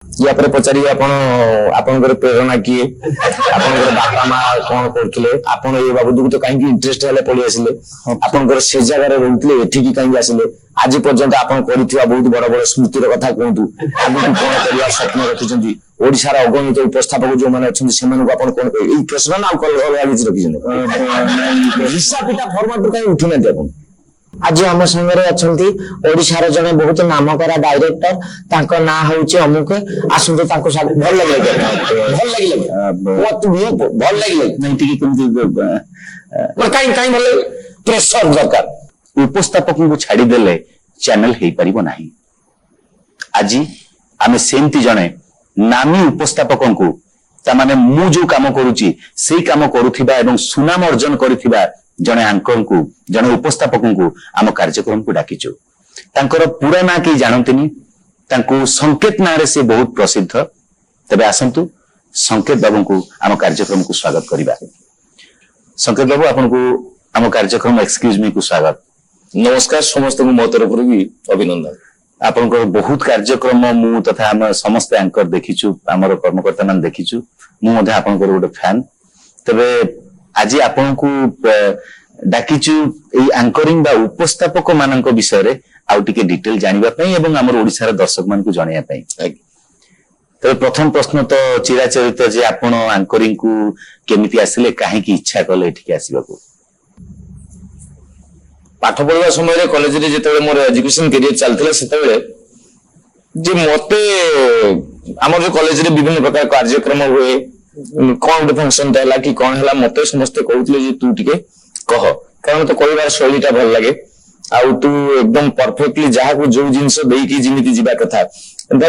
या पर पचारि आपन प्रेरणा किए आपन बापा माँ कौन करते आपन ये बाबू तो कहीं इंटरेस्ट है पड़ी आसिले आपन से जगार रोते एठिकी कहीं आसिले आज पर्यंत आपन कर बहुत बड़ बड़ स्मृतिर कथा कहतु आगे कौन कर स्वप्न रखिंट ओडार अगणित उपस्थापक जो मैंने अच्छा से कौन प्रश्न ना रखी हिस्सा पिटा फर्माट कहीं उठू ना आज आम संगे अच्छा ओडिशार जने बहुत नामकरा डायरेक्टर तांको ना होउचे अमुक आसुते तांको भल लगे भल लगे भल लगे नहीं ठीक पर काई काई भल प्रेशर दरकार उपस्थापक को छाड़ी देले चैनल हे परिबो नाही आज आमे सेमती जने नामी उपस्थापक को तामाने मु जो काम करूची सेही काम करूथिबा एवं सुनाम अर्जन करिथिबा जने आंकर को जने उपस्थापक को आम कार्यक्रम को डाकिचु तांकर पूरा ना के जानतनी तांको संकेत ना रे से बहुत प्रसिद्ध तबे आसंतु संकेत बाबू को आम कार्यक्रम को स्वागत करिबा संकेत बाबू आपन को आम कार्यक्रम एक्सक्यूज मी को स्वागत नमस्कार समस्त को मो तरफ भी अभिनंदन आपन को बहुत कार्यक्रम मु तथा हम समस्त एंकर देखिचु हमर कर्मकर्ता मान देखिचु मु मध्ये आपन को गोटे फैन तबे आज आपन को डाकिचु ए एंकरिंग बा उपस्थापक मानक विषय रे आउ टिके डिटेल जानिबा पई एवं हमर ओडिसा रा दर्शक मान को जणिया पई तबे प्रथम प्रश्न तो चिराचरित जे आपन एंकरिंग को केमिति आसिले काहे की इच्छा कले एठिके आसीबा को पाठ पढ़ा समय कॉलेज रे जेते मोर एजुकेशन करियर चलथिला सेते जे मते हमर जो कॉलेज रे विभिन्न प्रकार कार्यक्रम हुए कौन गोटे फंक्शन है कि कौन है मत समस्ते कहते तू टिके कह कारण तो कहबार शैलीटा भल लगे आउ तू एकदम परफेक्टली जहाँ को जो जिनस देकी जिमिति जीवा कथा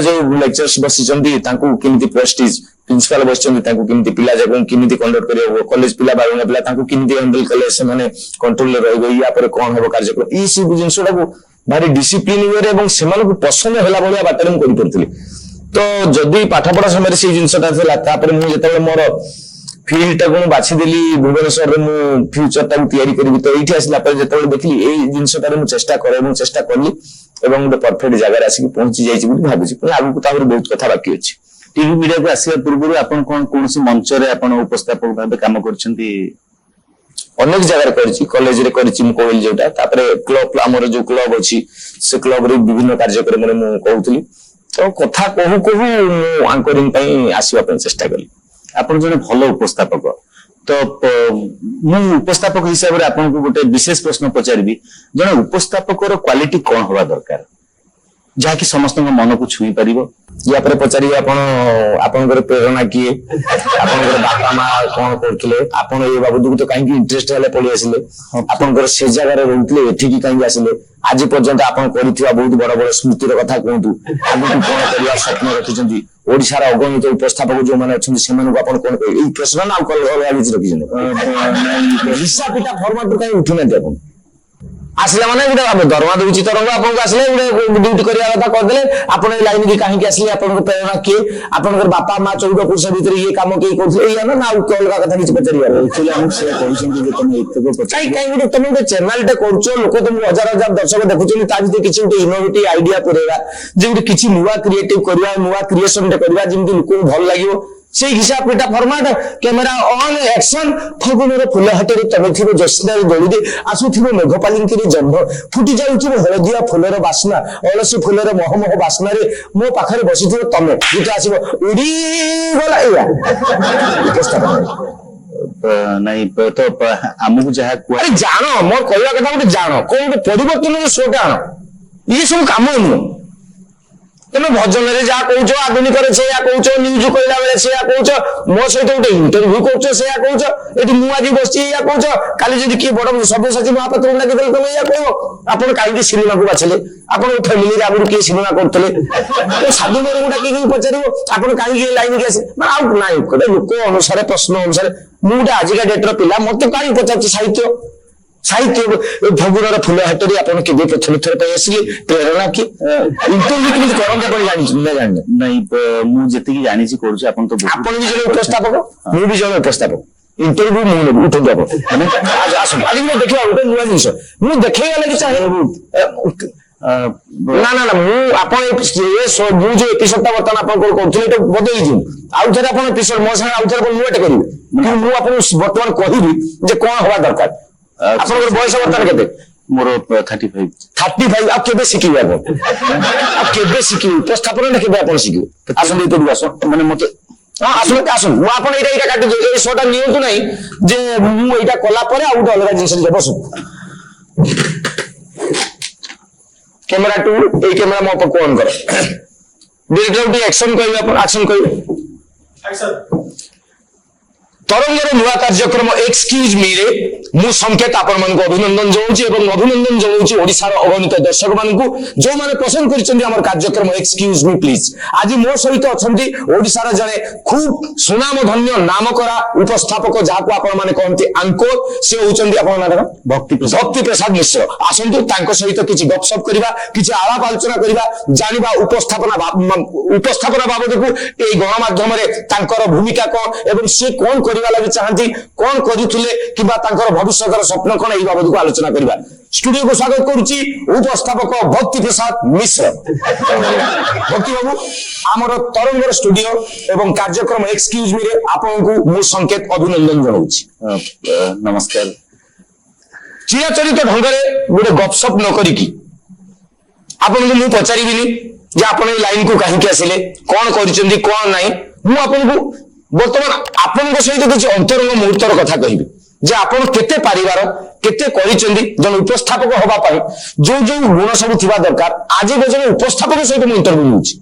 जो लेक्चर्स बसिचंती तांको किमिति प्रेस्टीज प्रिंसिपल बसिचंती तांको किमिति पिला जगह किमिति कंडक्ट करियो कॉलेज पिला बारुना पिला तांको किमिति हैंडल कले से माने कंट्रोल रे रहइबो या पर कोन हेबो कार्यक्रम ई सब जिनसटा को भारी डिसिप्लिन वे एवं सेमान को पसंद होला भलिया बाटरे करि परथली तो जदि पाठ पढ़ा समय से जिनसटा थिला तापर मु जेतबे मोर फील्ड टा को बाछि देली भुवनेश्वर रे मु फ्यूचर टा तैयारी करबी तो एठी आसिला पर जेतबे देखली ए जिनसटा रे मु चेष्टा करे मु चेष्टा करली एवं गोटे परफेक्ट जगह आसिक पहुंची जाइछि बोली भाबुछि पण आगु को तापर बहुत कथा बाकी अछि टीवी मीडिया को आसिया पूर्व आपन कोन से मंच रे आपन उपस्थापक भाबे काम करछंती अनेक जगह करछि कॉलेज रे करछि मु कहल जोटा तापर क्लब हमर जो क्लब अछि से क्लब रे विभिन्न कार्यक्रम रे मु कहउतली तो कथा कहू कहू मु एंकरिंग पई आसीबा पई चेष्टा कली आपन जने भलो उपस्थापक तो मु उपस्थापक हिसाब रे आपन को गोटे विशेष प्रश्न पचारिबी जने उपस्थापक रो क्वालिटी कोन होबा दरकार जहा कि समस्त मन को छुई परिबो या पर पचारि आपन प्रेरणा किए आपन बापा माँ कौन करते आपन ये बाबू तो कहीं इंटरेस्ट है पड़ी आसिले आपन से जगार रोते एठिकी कहीं आसिले आज पर्यंत आपन कर बहुत बड़ बड़ स्मृतिर कथा कहतु आगे कौन कर स्वप्न रखिंट ओडार अगणित उपस्थापक जो मैंने अच्छा से कौन प्रश्न ना रखी हिस्सा पिटा फर्माट कहीं उठू ना आसला माने गोटे दरमा दूची तरंग आपन को आसले गोटे ड्यूटी करिया कथा करदेले आपन ए लाइन की काहे आसले आपन को प्रेरणा किए आपन बापा माँ 14 पुरुष भीतर ये काम के करथले या ना अलग कथा किछ पचारिया एक्चुअली हम से कहछन जे तुम एतको काई काई गोटे तुम गोटे चैनल टे करछो लोक तुम हजार हजार दर्शक देखुछन ता भीतर किछ गोटे इनोवेटिव आईडिया पुरेगा जे गोटे किछ नुवा क्रिएटिव करबा नुवा क्रिएशन टे करबा जेमति लोक भल लागिवो से हिसाब पेटा फॉर्मेट कैमेरा ऑन एक्शन फगुनर फुल हाटरे तमे थिबो जसदार दळिदे आसुथिबो मेघपालिंकी रे जन्म फुटी जाउथिबो हळदिया फुलर बासना अलसी फुलर महमह बासना रे मो पाखरे बसिथिबो तमे जेटा आसीबो उडी गला एया नहीं तो हमहु जहा अरे जानो मोर कहवा कथा गोटे जानो कोन परिवर्तन शोटा आनो ये सब काम नु तुम भजन रे जा कहूच आधुनिक कहूच न्यूज कहला बेले से मो सहित गोटे इंटरव्यू कर ये मुझे आज बस कहूच काली जब किए बड़ सब्यसाची महापात्र लगे तुम या कह आप कहीं सिनेमा को बाछले आप फैमिली आगुरी किए सिनेमा करते साधु मेरे डाक पचार आप कहीं लाइन की आसे आउ ना गोटे लोक अनुसार प्रश्न अनुसार मुझे आजिका डेटर पिला मत कहीं पचार साहित्य साहित्य भगुनर फुल हाटरी आपन केबे प्रथम थर पे आसिले प्रेरणा की इंटरव्यू किमित करन आपण जानि नहीं मु जेति की जानि छी करछु आपन तो आपन भी जने उपस्थापक मु भी जने उपस्थापक इंटरव्यू मु ने उठो दबो माने आज आस आज मैं देखियो उठे नुवा जिंस मु देखै गले कि चाहे ନା ନା ନା ମୁଁ ଆପଣ ମୁଁ ଯୋଉ ଏପିସୋଡଟା ବର୍ତ୍ତମାନ ଆପଣ କରୁଥିଲେ ଏଇଟା ବଦଳେଇ ଦିଅନ୍ତୁ ଆଉ ଥରେ ଆପଣ ଏପିସୋଡ ମୋ ସାଙ୍ଗେ ଆଉ ଥରେ ମୁଁ ଏଟା କରିବି କିନ୍ତୁ ମୁଁ ଆପଣଙ୍କୁ ବର୍ତ୍ତମାନ କହିବି ଯେ କଣ ହବା ଦରକାର। ଆପଣଙ୍କର ବୟସ ବର୍ତ୍ତମାନ କେତେ? ମୋର 35। 35 ଆଉ କେବେ ଶିଖିବେ ଆପଣ? ଆଉ କେବେ ଶିଖିବେ? ଉପସ୍ଥାପନଟା କେବେ ଆପଣ ଶିଖିବେ? ଆସନ୍ତୁ ଏଇପଟକୁ ଆସ ମାନେ ମତେ ହଁ ଆସନ୍ତୁ ଆସନ୍ତୁ ମୁଁ ଆପଣ ଏଇଟା କାଟିଦିଅ ଏଇ ଶୋଟା ନିଅନ୍ତୁ ନାହିଁ ଯେ ମୁଁ ଏଇଟା କଲା ପରେ ଆଉ ଗୋଟେ ଅଲଗା ଜିନିଷ ନିଜ ବସୁ କ୍ୟାମେରା ଟୁ ଏଇ କ୍ୟାମେରା ମୋ ପାଖକୁ ଅନ୍ କର ଡିରେକ୍ଟର ଟିକେ ଆକ୍ସନ କହିବେ ଆପଣ ଆକ୍ସନ କହିବେ। ତରଙ୍ଗର ନୂଆ କାର୍ଯ୍ୟକ୍ରମ ଏକ୍ସକ୍ୟୁଜ ମି ରେ ମୁଁ ସଂକେତ ଆପଣମାନଙ୍କୁ ଅଭିନନ୍ଦନ ଜଣାଉଛି ଏବଂ ଅଭିନନ୍ଦନ ଜଣାଉଛି ଓଡ଼ିଶାର ଅଗଣିତ ଦର୍ଶକ ମାନଙ୍କୁ ଯେଉଁମାନେ ପସନ୍ଦ କରିଛନ୍ତି ଆମର କାର୍ଯ୍ୟକ୍ରମ ଏକ୍ସକ୍ୟୁଜ ମି ପ୍ଲିଜ। ଆଜି ମୋ ସହିତ ଅଛନ୍ତି ଓଡ଼ିଶାର ଜଣେ ଖୁବ୍ ସୁନାମଧନ୍ୟ ନାମକରା ଉପସ୍ଥାପକ ଯାହାକୁ ଆପଣମାନେ କହନ୍ତି ଆଙ୍କର ସେ ହେଉଛନ୍ତି ଆପଣଙ୍କ ନାଁ ଭକ୍ତି ପ୍ରସାଦ ମିଶ୍ର। ଆସନ୍ତୁ ତାଙ୍କ ସହିତ କିଛି ଗପସପ କରିବା କିଛି ଆଳାପ ଆଲୋଚନା କରିବା ଜାଣିବା ଉପସ୍ଥାପନା ବାବଦକୁ ଏଇ ଗଣମାଧ୍ୟମରେ ତାଙ୍କର ଭୂମିକା କଣ ଏବଂ ସେ କଣ କରିବା ଲାଗି ଚାହାନ୍ତି କଣ କରୁଥିଲେ କିମ୍ବା ତାଙ୍କର ଭବିଷ୍ୟତର ସ୍ୱପ୍ନ କଣ ଏହି ବାବଦକୁ ଆଲୋଚନା କରିବା। ଷ୍ଟୁଡିଓକୁ ସ୍ୱାଗତ କରୁଛି ଉପସ୍ଥାପକ ଭକ୍ତି ପ୍ରସାଦ ମିଶ୍ର। ଭକ୍ତି ବାବୁ ଆମର ତରଙ୍ଗର ଷ୍ଟୁଡିଓ ଏବଂ କାର୍ଯ୍ୟକ୍ରମ ଏକ୍ସକ୍ୟୁଜ ମି ରେ ଆପଣଙ୍କୁ ମୁଁ ସଂକେତ ଅଭିନନ୍ଦନ ଜଣାଉଛି। ନମସ୍କାର। ଚିରାଚରିତ ଢଙ୍ଗରେ ଗୋଟେ ଗପସପ ନ କରିକି ଆପଣଙ୍କୁ ମୁଁ ପଚାରିବିନି ଯେ ଆପଣ ଏଇ ଲାଇନକୁ କାହିଁକି ଆସିଲେ କଣ କରିଛନ୍ତି କଣ ନାହିଁ। ମୁଁ ଆପଣଙ୍କୁ ବର୍ତ୍ତମାନ ଆପଣଙ୍କ ସହିତ କିଛି ଅନ୍ତରଙ୍ଗ ମୁହୂର୍ତ୍ତର କଥା କହିବି ଯେ ଆପଣ କେତେ ପାରିବାର କେତେ କରିଛନ୍ତି ଜଣେ ଉପସ୍ଥାପକ ହବା ପାଇଁ ଯୋଉ ଯୋଉ ଗୁଣ ସବୁ ଥିବା ଦରକାର। ଆଜି ଜଣେ ଉପସ୍ଥାପକ ସହିତ ମୁଁ ଇଣ୍ଟରଭ୍ୟୁ ନେଉଛି।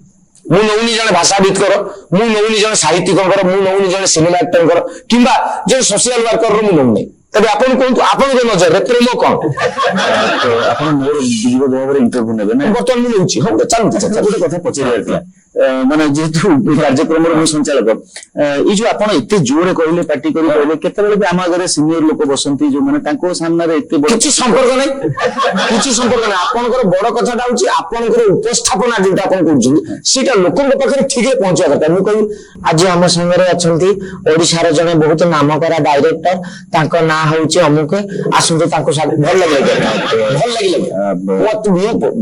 ମୁଁ ନଉନି ଜଣେ ଭାଷାବିତଙ୍କର ମୁଁ ନଉନି ଜଣେ ସାହିତ୍ୟିକଙ୍କର ମୁଁ ନଉନି ଜଣେ ସିନେମା ଆକ୍ଟରଙ୍କର କିମ୍ବା ଜଣେ ସୋସିଆଲ ୱାର୍କରର ମୁଁ ନଉନି। ତେବେ ଆପଣ କୁହନ୍ତୁ ଆପଣଙ୍କ ନଜରରେ ପ୍ରେମ କଣ? ଆପଣ ମୋର ବିଧିବଦ୍ଧ ଭାବରେ ଇଣ୍ଟରଭ୍ୟୁ ନେବେ ନା? ବର୍ତ୍ତମାନ ମୁଁ ନେଉଛି ହଁ ଚାଲନ୍ତୁ ଗୋଟେ କଥା ପଚାରିବାର ଥିଲା ମାନେ ଯେହେତୁ କାର୍ଯ୍ୟକ୍ରମର ମୁଁ ସଞ୍ଚାଳକ ଏଇ ଯୋଉ ଆପଣ ଏତେ ଜୋରରେ କହିଲେ ପାର୍ଟି କରି କହିଲେ କେତେବେଳେ ବି ଆମ ଆଗରେ ସିନିୟର ଲୋକ ବସନ୍ତି ଯୋଉମାନେ ତାଙ୍କ ସାମ୍ନାରେ ଏତେ କିଛି ସମ୍ପର୍କ ନାହିଁ କିଛି ସମ୍ପର୍କ ନାହିଁ। ଆପଣଙ୍କର ବଡ କଥାଟା ହଉଛି ଆପଣଙ୍କର ଉପସ୍ଥାପନା ଯୋଉଟା ଆପଣ କରୁଛନ୍ତି ସେଇଟା ଲୋକଙ୍କ ପାଖରେ ଠିକରେ ପହଞ୍ଚିବା ଦରକାର। ମୁଁ କହିବି ଆଜି ଆମ ସାଙ୍ଗରେ ଅଛନ୍ତି ଓଡ଼ିଶାର ଜଣେ ବହୁତ ନାମକରା ଡାଇରେକ୍ଟର ତାଙ୍କ ନାଁ ହଉଛି ଅମୁକ। ଆସନ୍ତୁ ତାଙ୍କୁ ଭଲ ଲାଗିଲା ଭଲ ଲାଗିଲା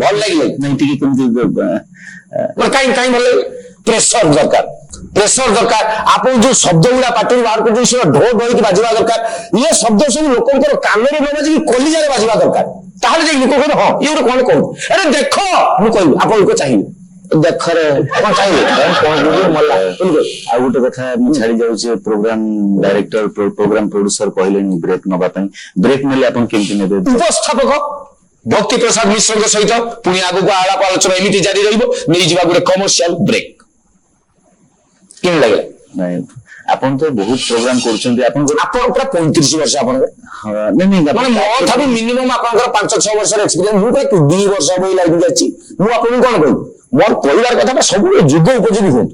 ଭଲ ଲାଗିଲା ନାଇଁ ଟିକେ କେମିତି କାହିଁ କାହିଁ ଭଲ ଲାଗିଲା ପ୍ରେସର ଦରକାର ପ୍ରେସର ଦରକାର। ଆପଣ ଯୋଉ ଶବ୍ଦ ଗୁଡା ପାଟିରୁ ବାହାର କରୁଛନ୍ତି ସେଟା ଢୋ ଢୋଇକି ବାଜିବା ଦରକାର। ଇଏ ଶବ୍ଦ ସବୁ ଲୋକଙ୍କର କାନରେ ନ ବାଜିକି କଲିଜାରେ ବାଜିବା ଦରକାର। ତାହେଲେ ଯାଇକି ଲୋକ କହିବେ ହଁ ଇଏ ଗୋଟେ କଣ କହୁଛି ଆରେ ଦେଖ ମୁଁ କହିବି ଆପଣ ଲୋକ ଚାହିଁବେ ଦେଖରେ କଣ ଚାହିଁବେ ଆଉ ଗୋଟେ କଥା ମୁଁ ଛାଡି ଯାଉଛି ପ୍ରୋଗ୍ରାମ ଡାଇରେକ୍ଟର ପ୍ରୋଗ୍ରାମ ପ୍ରୋଡ୍ୟୁସର କହିଲେଣି ବ୍ରେକ୍ ନବା ପାଇଁ ବ୍ରେକ୍ ନେଲେ ଆପଣ କେମିତି ନେବେ? ଉପସ୍ଥାପକ ଭକ୍ତି ପ୍ରସାଦ ମିଶ୍ରଙ୍କ ସହିତ ପୁଣି ଆଗକୁ ଆଳାପ ଆଲୋଚନା ଏମିତି ଜାରି ରହିବ ନେଇଯିବା ଗୋଟେ କମର୍ସିଆଲ ବ୍ରେକ୍। କେମିତି ଲାଗିଲା? ନାଇଁ ଆପଣ ତ ବହୁତ ପ୍ରୋଗ୍ରାମ କରୁଛନ୍ତି ଆପଣଙ୍କର ଆପଣ ପୁରା 35 ବର୍ଷ ଆପଣଙ୍କର ମାନେ ମୋ ଠାରୁ ମିନିମମ୍ ଆପଣଙ୍କର 5-6 ବର୍ଷର ଏକ୍ସପିରିଏନ୍ସ। ମୁଁ କହିବି 2 ବର୍ଷ ହବ ଏଇ ଲାଇନ୍ ଯାଉଛି। ମୁଁ ଆପଣଙ୍କୁ କଣ କହିବି ମୋର କହିବାର କଥାଟା ସବୁବେଳେ ଯୁଗ ଉପଯୋଗୀ ହୁଅନ୍ତୁ।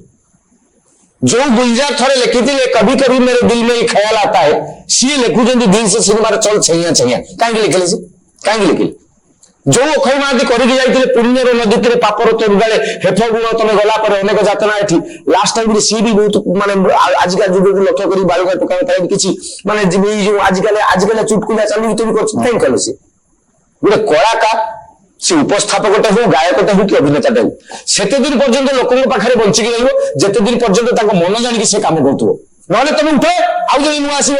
ଯୋଉ ଗୁଲଜାର ଥରେ ଲେଖିଥିଲେ କବି କବି मेरे दिल में ये ख्याल आता है ସିଏ ଲେଖୁଛନ୍ତି ଦିନ ସେ ସିନେମାରେ ଚଲ ଛଇଆ ଛଇଆ କାହିଁକି ଲେଖିଲେ ସେ କାହିଁକି ଲେଖିଲେ? ଯୋଉ ଅକ୍ଷୟ ମହାନ୍ତି କରିକି ଯାଇଥିଲେ ପୁଣ୍ୟର ନଦୀରେ ପାପର ତରୁଗାଳେ ହେଫ ଗୁଣ ତମେ ଗଲା ପରେ ଅନେକ ଯାତନା ଏଠି ଲାଷ୍ଟ ଟାଇମରେ ସିଏ ବି ବହୁତ ମାନେ ଆଜିକା ଯୁଗକୁ ଲକ୍ଷ୍ୟ କରି ବାଳୁଙ୍ଗା ପକାଇବା ପାଇଁ କିଛି ମାନେ ଏଇ ଯୋଉ ଆଜିକାଲି ଚୁଟକୁଲା ଚାଲୁ ଭିତରେ ବି କରୁଛନ୍ତି କାହିଁକି କଲେ? ସେ ଗୋଟେ କଳାକାର ସେ ଉପସ୍ଥାପକଟା ହଉ ଗାୟକଟା ହଉ କି ଅଭିନେତାଟା ହଉ ସେତେ ଦିନ ପର୍ଯ୍ୟନ୍ତ ଲୋକଙ୍କ ପାଖରେ ବଞ୍ଚିକି ରହିବ ଯେତେ ଦିନ ପର୍ଯ୍ୟନ୍ତ ତାଙ୍କ ମନ ଜାଣିକି ସେ କାମ କରୁଥିବ। ନହେଲେ ତମେ ଉଠ ଆଉ ଜଣେ ନୂଆ ଆସିବ।